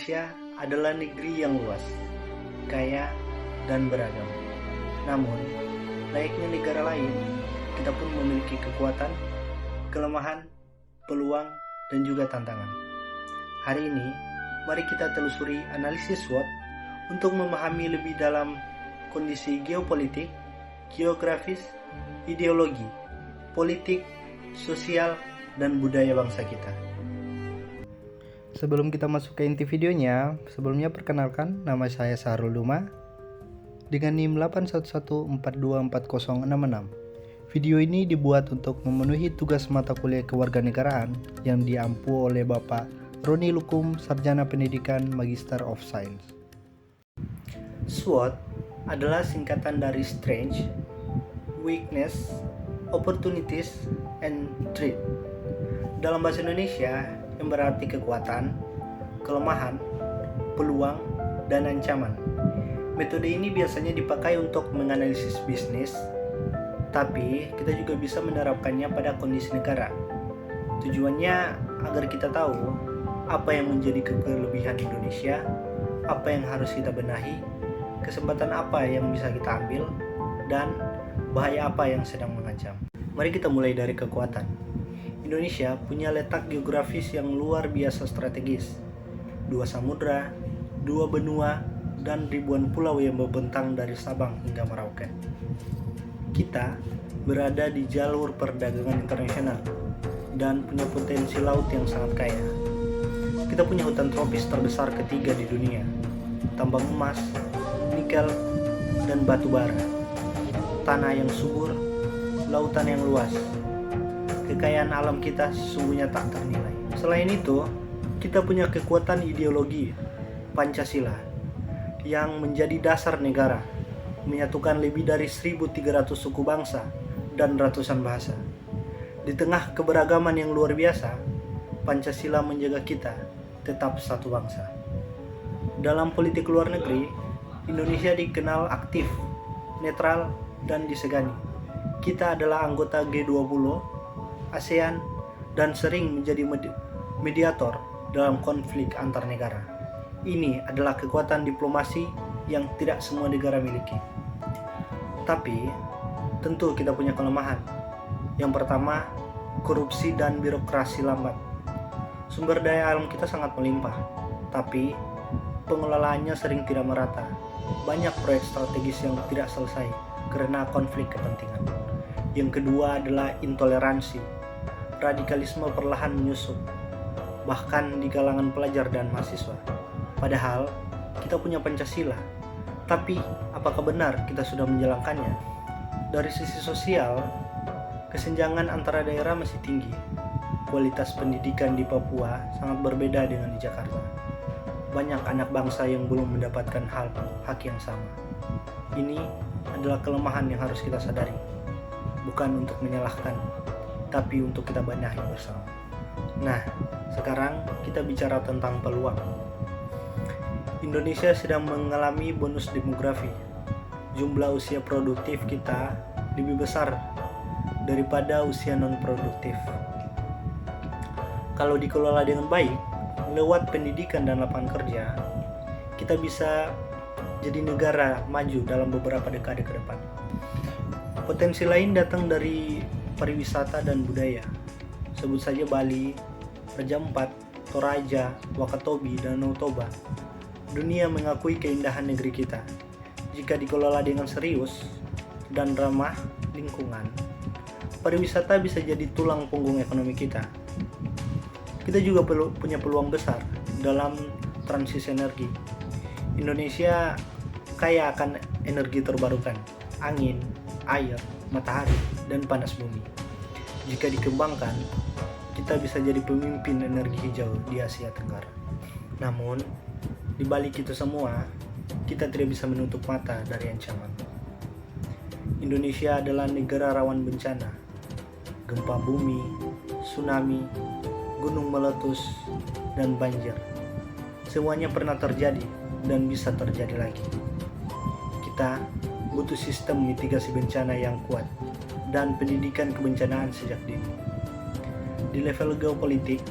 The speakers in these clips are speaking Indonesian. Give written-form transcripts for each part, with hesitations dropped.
Indonesia adalah negeri yang luas, kaya, dan beragam. Namun, layaknya negara lain, kita pun memiliki kekuatan, kelemahan, peluang, dan juga tantangan. Hari ini, mari kita telusuri analisis SWOT untuk memahami lebih dalam kondisi geopolitik, geografis, ideologi, politik, sosial, dan budaya bangsa kita. Sebelum kita masuk ke inti videonya, sebelumnya perkenalkan, nama saya Sahrul Duma dengan NIM 811424066. Video ini dibuat untuk memenuhi tugas mata kuliah kewarganegaraan yang diampu oleh Bapak Roni Lukum, Sarjana Pendidikan Magister of Science. SWOT adalah singkatan dari Strength, Weakness, Opportunities, and Threat. Dalam bahasa Indonesia, yang berarti kekuatan, kelemahan, peluang, dan ancaman. Metode ini biasanya dipakai untuk menganalisis bisnis, tapi kita juga bisa menerapkannya pada kondisi negara. Tujuannya agar kita tahu apa yang menjadi kelebihan Indonesia, apa yang harus kita benahi, kesempatan apa yang bisa kita ambil, dan bahaya apa yang sedang mengancam. Mari kita mulai dari kekuatan. Indonesia punya letak geografis yang luar biasa strategis. 2 samudra, 2 benua, dan ribuan pulau yang membentang dari Sabang hingga Merauke. Kita berada di jalur perdagangan internasional dan punya potensi laut yang sangat kaya. Kita punya hutan tropis terbesar ketiga di dunia, tambang emas, nikel, dan batu bara, tanah yang subur, lautan yang luas. Kekayaan alam kita sesungguhnya tak ternilai. Selain itu, kita punya kekuatan ideologi Pancasila yang menjadi dasar negara, menyatukan lebih dari 1.300 suku bangsa dan ratusan bahasa. Di tengah keberagaman yang luar biasa, Pancasila menjaga kita tetap satu bangsa. Dalam politik luar negeri, Indonesia dikenal aktif, netral, dan disegani. Kita adalah anggota G20, ASEAN, dan sering menjadi mediator dalam konflik antar negara. Ini adalah kekuatan diplomasi yang tidak semua negara miliki. Tapi, tentu kita punya kelemahan. Yang pertama, korupsi dan birokrasi lambat. Sumber daya alam kita sangat melimpah, tapi pengelolaannya sering tidak merata. Banyak proyek strategis yang tidak selesai karena konflik kepentingan. Yang kedua adalah intoleransi. Radikalisme perlahan menyusup, bahkan di kalangan pelajar dan mahasiswa. Padahal kita punya Pancasila, tapi apakah benar kita sudah menjalankannya? Dari sisi sosial, kesenjangan antara daerah masih tinggi. Kualitas pendidikan di Papua sangat berbeda dengan di Jakarta. Banyak anak bangsa yang belum mendapatkan hak yang sama. Ini adalah kelemahan yang harus kita sadari, bukan untuk menyalahkan, tapi untuk kita benahi bersama. Nah, sekarang kita bicara tentang peluang. Indonesia sedang mengalami bonus demografi. Jumlah usia produktif kita lebih besar daripada usia non-produktif. Kalau dikelola dengan baik, lewat pendidikan dan lapangan kerja, kita bisa jadi negara maju dalam beberapa dekade ke depan. Potensi lain datang dari pariwisata dan budaya. Sebut saja Bali, Raja Ampat, Toraja, Wakatobi, dan Danau Toba. Dunia mengakui keindahan negeri kita. Jika dikelola dengan serius dan ramah lingkungan, pariwisata bisa jadi tulang punggung ekonomi kita. Kita juga punya peluang besar dalam transisi energi. Indonesia kaya akan energi terbarukan, angin, air, matahari, dan panas bumi. Jika dikembangkan, kita bisa jadi pemimpin energi hijau di Asia Tenggara. Namun, di balik itu semua, kita tidak bisa menutup mata dari ancaman. Indonesia adalah negara rawan bencana, gempa bumi, tsunami, gunung meletus, dan banjir. Semuanya pernah terjadi dan bisa terjadi lagi. Kita butuh sistem mitigasi bencana yang kuat dan pendidikan kebencanaan sejak dini. Di level geopolitik,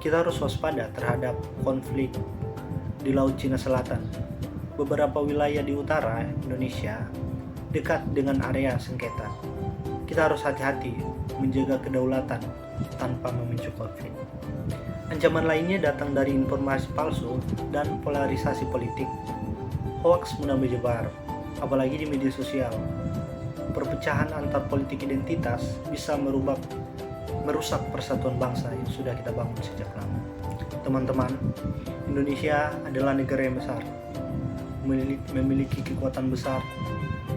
kita harus waspada terhadap konflik di Laut Cina Selatan. Beberapa wilayah di utara Indonesia dekat dengan area sengketa. Kita harus hati-hati menjaga kedaulatan tanpa memicu konflik. Ancaman lainnya datang dari informasi palsu dan polarisasi politik. Hoaks mudah menyebar, apalagi di media sosial. Perpecahan antar politik identitas bisa merusak persatuan bangsa yang sudah kita bangun sejak lama. Teman-teman, Indonesia adalah negara yang besar, memiliki kekuatan besar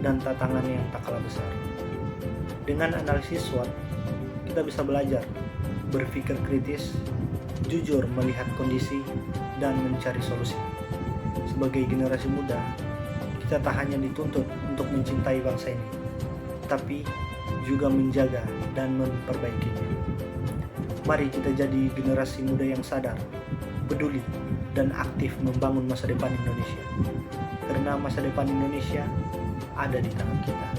dan tantangan yang tak kalah besar. Dengan analisis SWOT, kita bisa belajar berpikir kritis, jujur melihat kondisi, dan mencari solusi. Sebagai generasi muda, kita tak hanya dituntut untuk mencintai bangsa ini, tapi juga menjaga dan memperbaikinya. Mari kita jadi generasi muda yang sadar, peduli, dan aktif membangun masa depan Indonesia. Karena masa depan Indonesia ada di tangan kita.